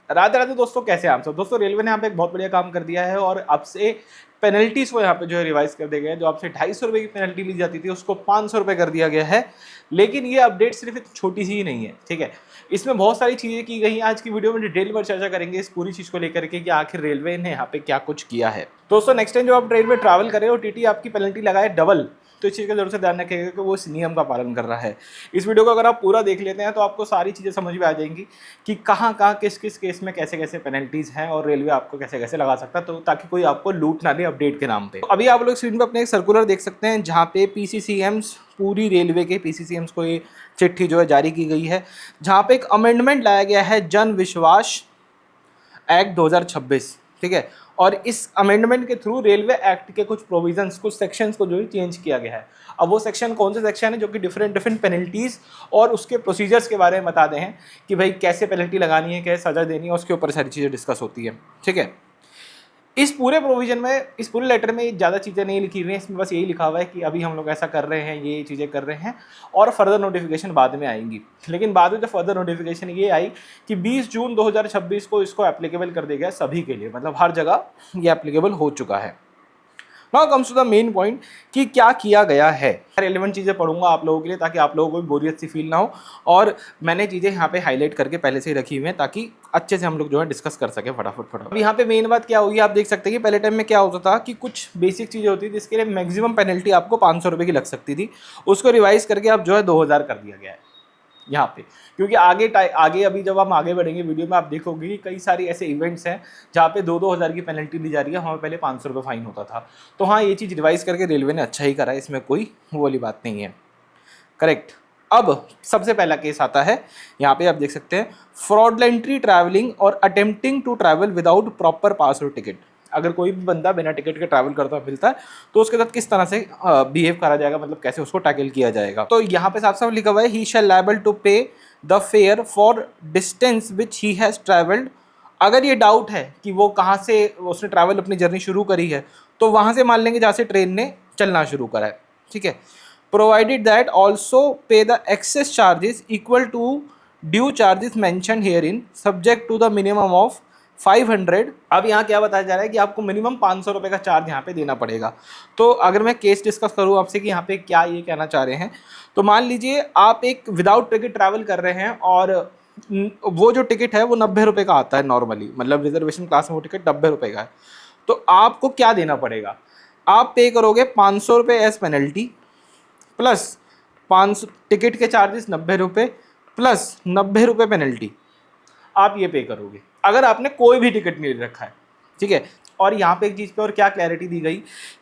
राधे राधे दोस्तों, कैसे हैं आप सब। दोस्तों रेलवे ने यहाँ पे एक बहुत बढ़िया काम कर दिया है और अब से पेनल्टीज को यहाँ पे जो है रिवाइज कर दिया गया है। जो आपसे 250 रुपये की पेनल्टी ली जाती थी उसको 500 रुपये कर दिया गया है। लेकिन ये अपडेट सिर्फ एक छोटी सी ही नहीं है, ठीक है। इसमें बहुत सारी चीज़ें की गई हैं। आज की वीडियो में डिटेल पर चर्चा करेंगे इस पूरी चीज़ को लेकर के कि आखिर रेलवे ने यहाँ पे क्या कुछ किया है। दोस्तों नेक्स्ट टाइम जब आप ट्रेन में ट्रैवल करें और टीटी आपकी पेनल्टी लगाए डबल, तो इस चीज़ का जरूर से ध्यान रखिएगा कि वो इस नियम का पालन कर रहा है। इस वीडियो को अगर आप पूरा देख लेते हैं तो आपको सारी चीज़ें समझ में आ जाएंगी कि कहाँ कहाँ किस किस केस में कैसे कैसे पेनल्टीज हैं और रेलवे आपको कैसे कैसे लगा सकता है, तो ताकि कोई आपको लूट ना ले अपडेट के नाम पे। तो अभी आप लोग स्क्रीन पे अपने एक सर्कुलर देख सकते हैं जहाँ पे पीसीसीएम्स, पूरी रेलवे के पीसीसीएम्स को ये चिट्ठी जो है जारी की गई है, जहाँ पे एक अमेंडमेंट लाया गया है जन विश्वास एक्ट 2026, ठीक है। और इस अमेंडमेंट के थ्रू रेलवे एक्ट के कुछ प्रोविजंस, कुछ सेक्शंस को जो है चेंज किया गया है। अब वो सेक्शन कौन से सेक्शन है जो कि डिफरेंट डिफरेंट पेनल्टीज और उसके प्रोसीजर्स के बारे में बता दें हैं कि भाई कैसे पेनल्टी लगानी है, कैसे सजा देनी है, उसके ऊपर सारी चीज़ें डिस्कस होती है, ठीक है। इस पूरे प्रोविजन में, इस पूरे लेटर में ज़्यादा चीज़ें नहीं लिखी हुई हैं। इसमें बस यही लिखा हुआ है कि अभी हम लोग ऐसा कर रहे हैं, ये चीज़ें कर रहे हैं और फर्दर नोटिफिकेशन बाद में आएंगी। लेकिन बाद में जो फर्दर नोटिफिकेशन ये आई कि 20 जून 2026 को इसको एप्लीकेबल कर दिया गया सभी के लिए, मतलब हर जगह ये एप्लीकेबल हो चुका है। Now comes to the main point कि क्या किया गया है। रेलेवेंट चीज़ें पढ़ूंगा आप लोगों के लिए ताकि आप लोगों को भी बोरियत सी फील ना हो, और मैंने चीज़ें यहाँ पे हाईलाइट करके पहले से ही रखी हुई हैं ताकि अच्छे से हम लोग जो है डिस्कस कर सके फटाफट। अब यहाँ पे मेन बात क्या होगी, आप देख सकते हैं कि पहले टाइम में क्या होता था कि कुछ बेसिक चीज़ें होती थी जिसके लिए मैक्सिमम पेनल्टी आपको 500 रुपये की लग सकती थी, उसको रिवाइज करके अब जो है 2000 कर दिया गया है यहाँ पे। क्योंकि आगे अभी जब हम आगे बढ़ेंगे वीडियो में आप देखोगे कि कई सारी ऐसे इवेंट्स हैं जहाँ पे 2-2 हज़ार की पेनल्टी दी जा रही है, हमें पहले 500 रुपये फाइन होता था। तो हाँ, ये चीज़ रिवाइज करके रेलवे ने अच्छा ही करा है, इसमें कोई वो वाली बात नहीं है, करेक्ट। अब सबसे पहला केस आता है, यहाँ पे आप देख सकते हैं, फ्रॉडलेंटरी ट्रैवलिंग और attempting to travel without proper pass और टिकट। अगर कोई भी बंदा बिना टिकट के ट्रैवल करता मिलता है तो उसके साथ किस तरह से बिहेव करा जाएगा, मतलब कैसे उसको टैकल किया जाएगा। तो यहाँ पे साफ साफ लिखा हुआ है, ही शैल liable to pay the fair for distance which he has travelled. अगर ये डाउट है कि वो कहाँ से उसने ट्रैवल अपनी जर्नी शुरू करी है, तो वहाँ से मान लेंगे जहाँ से ट्रेन ने चलना शुरू करा है, ठीक है। Provided that also pay the excess charges equal to due charges mention here in subject to the minimum of 500। अब यहाँ क्या बताया जा रहा है कि आपको मिनिमम 500 रुपये का चार्ज यहाँ पे देना पड़ेगा। तो अगर मैं केस डिस्कस करूँ आपसे कि यहाँ पे क्या ये कहना चाह रहे हैं, तो मान लीजिए आप एक विदाउट टिकट ट्रैवल कर रहे हैं और वो जो टिकट है वो 90 रुपये का आता है नॉर्मली, मतलब रिजर्वेशन क्लास में वो टिकट 90 रुपये का है। तो आपको क्या देना पड़ेगा, आप पे करोगे 500 रुपये एज पेनल्टी, प्लस 500 टिकट के चार्जेस 90 रुपये, प्लस 90 रुपये पेनल्टी आप ये पे करोगे अगर आपने कोई भी टिकट नहीं ले रखा है, ठीक है। और यहाँ पे एक चीज़ पे और क्या क्लैरिटी दी गई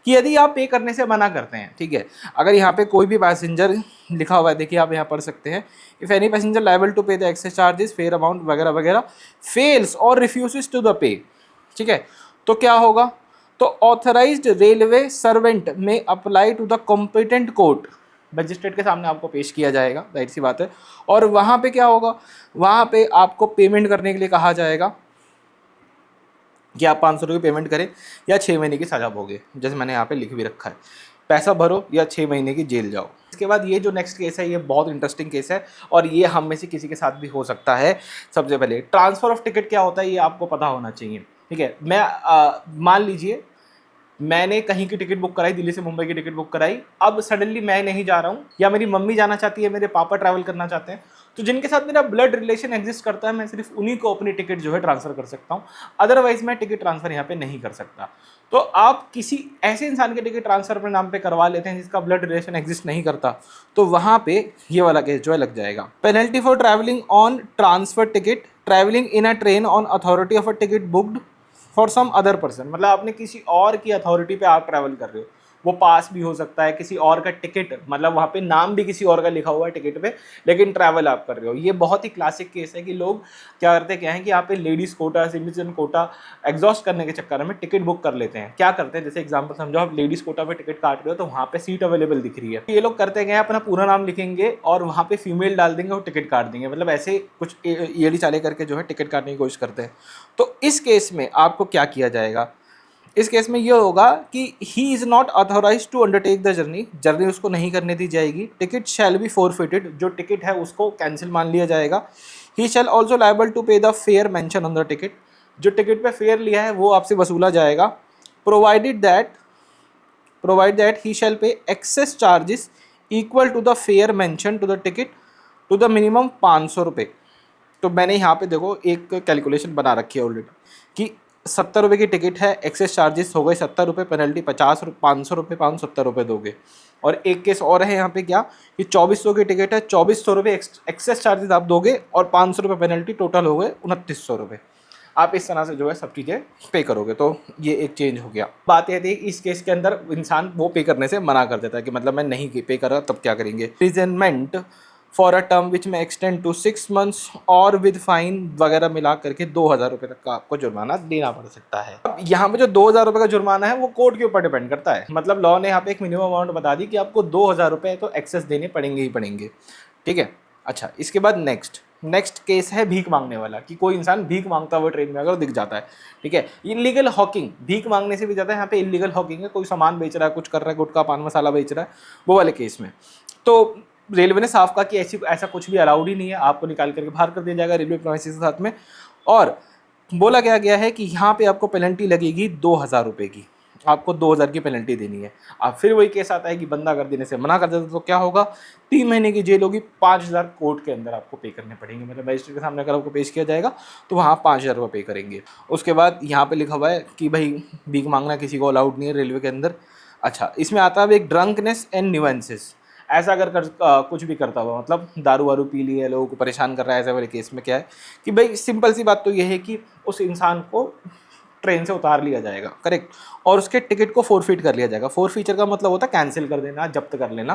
कि यदि आप पे करने से मना करते हैं, ठीक है, अगर यहाँ पे कोई भी पैसेंजर लिखा हुआ है, देखिए आप यहाँ पढ़ सकते हैं, if any passenger liable to pay the excess charges fare amount वगैरह वगैरह फेल्स और रिफ्यूजेस टू द पे, ठीक है, तो क्या होगा, तो authorised railway servant may apply to the competent court, magistrate के सामने आपको पेश किया जाएगा, जाहिर सी बात है। और वहाँ पे क्या होगा, वहाँ पे आपको पेमेंट करने के लिए कहा जाएगा कि आप 500 रुपये पेमेंट करें या 6 महीने की सजा भोगे, जैसे मैंने यहाँ पे लिख भी रखा है, पैसा भरो या 6 महीने की जेल जाओ। इसके बाद ये जो नेक्स्ट केस है ये बहुत इंटरेस्टिंग केस है और ये हम में से किसी के साथ भी हो सकता है। सबसे पहले ट्रांसफ़र ऑफ टिकट क्या होता है ये आपको पता होना चाहिए, ठीक है। मैं मान लीजिए मैंने कहीं की टिकट बुक कराई, दिल्ली से मुंबई की टिकट बुक कराई, अब सडनली मैं नहीं जा रहा हूँ या मेरी मम्मी जाना चाहती है, मेरे पापा ट्रैवल करना चाहते हैं, तो जिनके साथ मेरा ब्लड रिलेशन एग्जिस्ट करता है मैं सिर्फ उन्हीं को अपनी टिकट जो है ट्रांसफ़र कर सकता हूँ, अदरवाइज मैं टिकट ट्रांसफ़र यहाँ पे नहीं कर सकता। तो आप किसी ऐसे इंसान के टिकट ट्रांसफ़र अपने नाम पे करवा लेते हैं जिसका ब्लड रिलेशन एग्जिस्ट नहीं करता, तो वहाँ पे ये वाला केस जो है लग जाएगा। Penalty for travelling on transfer ticket, travelling in a train on authority of a ticket booked for some other person, मतलब आपने किसी और की अथॉरिटी पे आप ट्रैवल कर रहे हो, वो पास भी हो सकता है, किसी और का टिकट, मतलब वहाँ पे नाम भी किसी और का लिखा हुआ है टिकट पे, लेकिन ट्रैवल आप कर रहे हो। ये बहुत ही क्लासिक केस है कि लोग क्या करते क्या है कि यहाँ पे ladies quota, citizen quota exhaust करने के चक्कर में टिकट बुक कर लेते हैं। क्या करते हैं, जैसे एग्जाम्पल समझो, आप लेडीज़ कोटा पे टिकट काट रहे हो तो वहाँ पे सीट अवेलेबल दिख रही है, ये लोग करते गए अपना पूरा नाम लिखेंगे और वहाँ पे फीमेल डाल देंगे और टिकट काट देंगे, मतलब ऐसे कुछ एड़ी चाले करके जो है टिकट काटने की कोशिश करते हैं। तो इस केस में आपको क्या किया जाएगा, इस केस में ये होगा कि he is not authorise to undertake the journey उसको नहीं करने दी जाएगी। टिकट शैल बी फॉरफिटेड, जो टिकट है उसको कैंसिल मान लिया जाएगा। He shall also liable to pay the fare mention on the ticket, जो टिकट पे फेयर लिया है वो आपसे वसूला जाएगा, provide that he shall pay excess charges equal to the fare mention to the ticket to the minimum 500 रुपये। तो मैंने यहाँ पे देखो एक कैलकुलेशन बना रखी है ऑलरेडी कि 70 रुपये की टिकट है, एक्सेस चार्जेस हो गए 70 रुपये, पेनल्टी 500 रुपये, 570 रुपये दोगे। और एक केस और है यहाँ पे क्या कि 2400 की टिकट है, 2400 रुपये एक्सेस चार्जेस आप दोगे और 500 रुपये पेनल्टी, टोटल हो गए 2900 रुपये। आप इस तरह से जो है सब चीज़ें पे करोगे, तो ये एक चेंज हो गया। बात यह थी इस केस के अंदर इंसान वो पे करने से मना कर देता है कि मतलब मैं नहीं पे कर रहा, तब क्या करेंगे, प्रिजनमेंट फॉर अ टर्म विच में एक्सटेंड टू 6 मंथ्स और विद फाइन वगैरह मिला करके 2000 रुपये तक का आपको जुर्माना देना पड़ सकता है। अब यहाँ पे जो 2000 रुपये का जुर्माना है वो कोर्ट के ऊपर डिपेंड करता है, मतलब लॉ ने यहाँ पे एक मिनिमम अमाउंट बता दी कि आपको 2000 रुपये तो एक्सेस देने पड़ेंगे ही पड़ेंगे, ठीक है। अच्छा, इसके बाद नेक्स्ट केस है भीख मांगने वाला, कि कोई इंसान भीख मांगता हुआ ट्रेन में अगर दिख जाता है, ठीक है। इलीगल हॉकिंग, भीख मांगने से भी ज़्यादा यहाँ पे इलीगल हॉकिंग है, कोई सामान बेच रहा है, कुछ कर रहा है, गुटखा पान मसाला बेच रहा है, वो वाले केस में तो रेलवे ने साफ कहा कि ऐसा कुछ भी अलाउड ही नहीं है, आपको निकाल करके बाहर कर दिया जाएगा रेलवे प्रोमिस के साथ में। और बोला क्या गया है कि यहाँ पे आपको पेनल्टी लगेगी 2000 रुपये की, आपको 2000 की पेनल्टी देनी है। अब फिर वही केस आता है कि बंदा कर देने से मना कर देता तो क्या होगा, 3 महीने की जेल होगी, 5000 कोर्ट के अंदर आपको पे करने पड़ेंगे, मतलब मजिस्ट्रेट के सामने अगर आपको पेश किया जाएगा तो वहाँ 5000 रुपये पे करेंगे। उसके बाद यहाँ पे लिखा हुआ है कि भाई भीख मांगना किसी को अलाउड नहीं है रेलवे के अंदर। अच्छा, इसमें आता है एक ड्रंकनेस एंड न्यूएंसेस, ऐसा अगर कुछ भी करता हुआ, मतलब दारू वारू पी ली है, लोगों को परेशान कर रहा है, ऐसे वाले केस में क्या है कि भाई सिंपल सी बात तो ये है कि उस इंसान को ट्रेन से उतार लिया जाएगा, करेक्ट, और उसके टिकट को फोरफिट कर लिया जाएगा। फोरफीचर का मतलब होता है कैंसिल कर देना, जब्त कर लेना,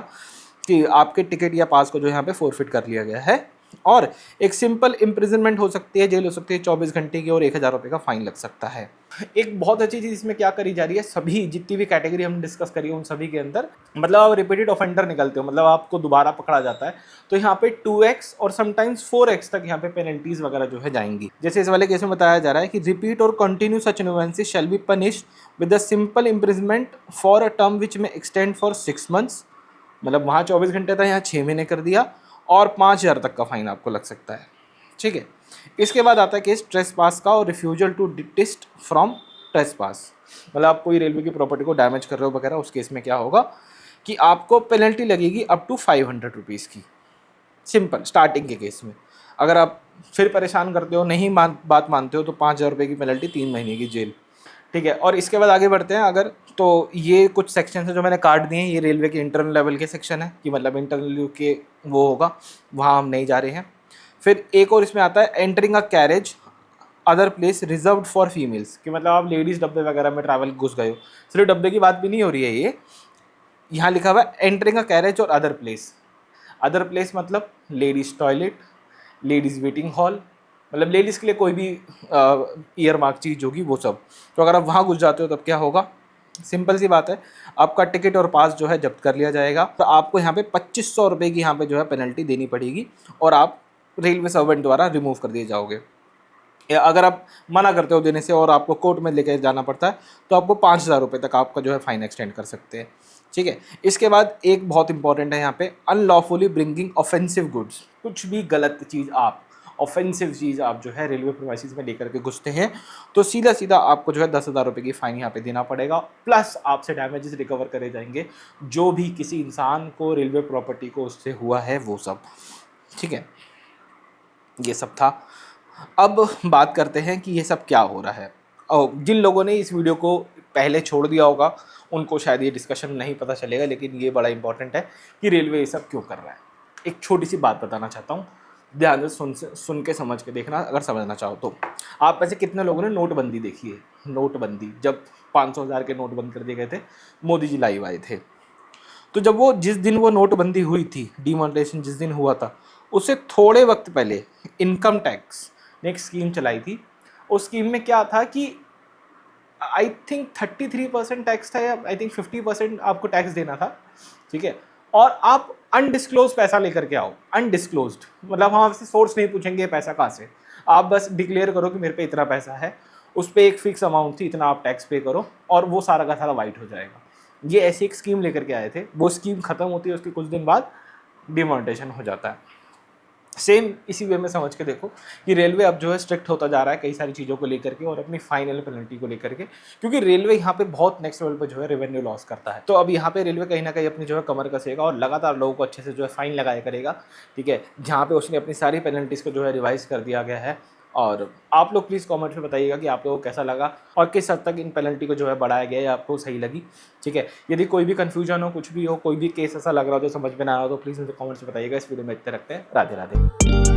कि आपके टिकट या पास को जो यहाँ पे फोरफिट कर लिया गया है। और एक सिंपल इम्प्रिजनमेंट हो सकती है, जेल हो सकती है 24 घंटे की, और 1000 रुपये का फाइन लग सकता है। एक बहुत अच्छी चीज़ इसमें क्या करी जा रही है, सभी जितनी भी कैटेगरी हम डिस्कस करी है उन सभी के अंदर, मतलब आप रिपीटेड ऑफेंडर निकलते हो, मतलब आपको दोबारा पकड़ा जाता है तो यहाँ पे 2x और समटाइम्स 4x तक यहाँ पे पेनल्टीज वगैरह जो है जाएंगी। जैसे इस वाले केस में बताया जा रहा है कि रिपीट और continue such nuances shall be punished with the simple imprisonment for a term which में एक्सटेंड फॉर 6 मंथ्स, मतलब वहाँ 24 घंटे था, यहाँ 6 महीने कर दिया, और 5000 तक का फाइन आपको लग सकता है, ठीक है। इसके बाद आता है केस ट्रेस पास का और रिफ्यूजल टू डिटिस्ट फ्रॉम ट्रेस पास, मतलब आप कोई रेलवे की प्रॉपर्टी को डैमेज कर रहे हो वगैरह, उस केस में क्या होगा कि आपको पेनल्टी लगेगी अप टू 500 रुपीज़ की, सिंपल स्टार्टिंग के केस में। अगर आप फिर परेशान करते हो, नहीं बात मानते हो, तो 5000 रुपये की पेनल्टी, 3 महीने की जेल, ठीक है। और इसके बाद आगे बढ़ते हैं अगर, तो ये कुछ सेक्शन है जो मैंने काट दिए हैं, ये रेलवे के इंटरनल लेवल के सेक्शन है कि मतलब इंटरनल के वो होगा, वहाँ हम नहीं जा रहे हैं। फिर एक और इसमें आता है entering a carriage other place reserved for females, कि मतलब आप लेडीज़ डब्बे वगैरह में ट्रैवल घुस गए हो, सिर्फ डब्बे की बात भी नहीं हो रही है, ये यहाँ लिखा हुआ है एंटरिंग अ कैरेज और अदर प्लेस। अदर प्लेस मतलब ladies toilet, ladies waiting hall, मतलब लेडीज़ के लिए कोई भी ईयर मार्क चीज़ होगी वो सब। तो अगर आप वहाँ घुस जाते हो तब क्या होगा, सिंपल सी बात है, आपका टिकट और पास जो है जब्त कर लिया जाएगा। तो आपको यहाँ पे 2500 रुपये की यहाँ पे जो है पेनल्टी देनी पड़ेगी, और आप रेलवे सर्वेंट द्वारा रिमूव कर दिए जाओगे। या अगर आप मना करते हो देने से और आपको कोर्ट में लेकर जाना पड़ता है तो आपको 5000 रुपये तक आपका जो है फाइन एक्सटेंड कर सकते हैं, ठीक है। इसके बाद एक बहुत इंपॉर्टेंट है यहाँ पे, अनलॉफुली ब्रिंगिंग ऑफेंसिव गुड्स, कुछ भी गलत चीज़ आप, ऑफेंसिव चीज़ आप जो है रेलवे प्रीमाइसेस में लेकर के घुसते हैं तो सीधा सीधा आपको जो है 10,000 रुपये की फ़ाइन यहाँ पे देना पड़ेगा, प्लस आपसे डैमेजेस रिकवर करे जाएंगे जो भी किसी इंसान को रेलवे प्रॉपर्टी को उससे हुआ है वो सब, ठीक है। ये सब था। अब बात करते हैं कि ये सब क्या हो रहा है, और जिन लोगों ने इस वीडियो को पहले छोड़ दिया होगा उनको शायद ये डिस्कशन नहीं पता चलेगा, लेकिन ये बड़ा इंपॉर्टेंट है कि रेलवे ये सब क्यों कर रहा है। एक छोटी सी बात बताना चाहता हूँ, ध्यान से सुन के समझ के देखना अगर समझना चाहो तो। आप में से कितने लोगों ने नोटबंदी देखी है? नोटबंदी जब 500,000 के नोट बंद कर दिए गए थे, मोदी जी लाइव आए थे, तो जब वो जिस दिन वो नोटबंदी हुई थी, डिमोनेटाइजेशन जिस दिन हुआ था, उससे थोड़े वक्त पहले इनकम टैक्स ने एक स्कीम चलाई थी। उस स्कीम में क्या था कि आई थिंक 33% टैक्स था, या आई थिंक 50% आपको टैक्स देना था, ठीक है। और आप अनडिस्क्लोज पैसा लेकर के आओ, अनडिस्क्लोज्ड मतलब हम आपसे सोर्स नहीं पूछेंगे पैसा कहाँ से, आप बस डिक्लेयर करो कि मेरे पे इतना पैसा है, उस पर एक फिक्स अमाउंट थी, इतना आप टैक्स पे करो, और वो सारा का सारा वाइट हो जाएगा। ये ऐसी एक स्कीम लेकर के आए थे, वो स्कीम खत्म होती है उसके कुछ दिन बाद डिमोनेटाइजेशन हो जाता है। सेम इसी वे में समझ के देखो कि रेलवे अब जो है स्ट्रिक्ट होता जा रहा है कई सारी चीज़ों को लेकर के और अपनी फाइनल पेनल्टी को लेकर के, क्योंकि रेलवे यहाँ पे बहुत नेक्स्ट लेवल पे जो है रेवेन्यू लॉस करता है। तो अब यहाँ पे रेलवे कहीं ना कहीं अपनी जो है कमर कसेगा और लगातार लोगों को अच्छे से जो है फाइन लगाया करेगा, ठीक है, जहाँ पे उसने अपनी सारी पेनल्टीज़ को जो है रिवाइज कर दिया गया है। और आप लोग प्लीज़ कमेंट में बताइएगा कि आप लोगों को कैसा लगा और किस हद तक इन पेनल्टी को जो है बढ़ाया गया है, आपको सही लगी, ठीक है। यदि कोई भी कन्फ्यूजन हो, कुछ भी हो, कोई भी केस ऐसा लग रहा हो जो समझ में ना आया हो, तो प्लीज़ मुझे कमेंट्स में बताइएगा। इस वीडियो में इतने रखते हैं। राधे राधे।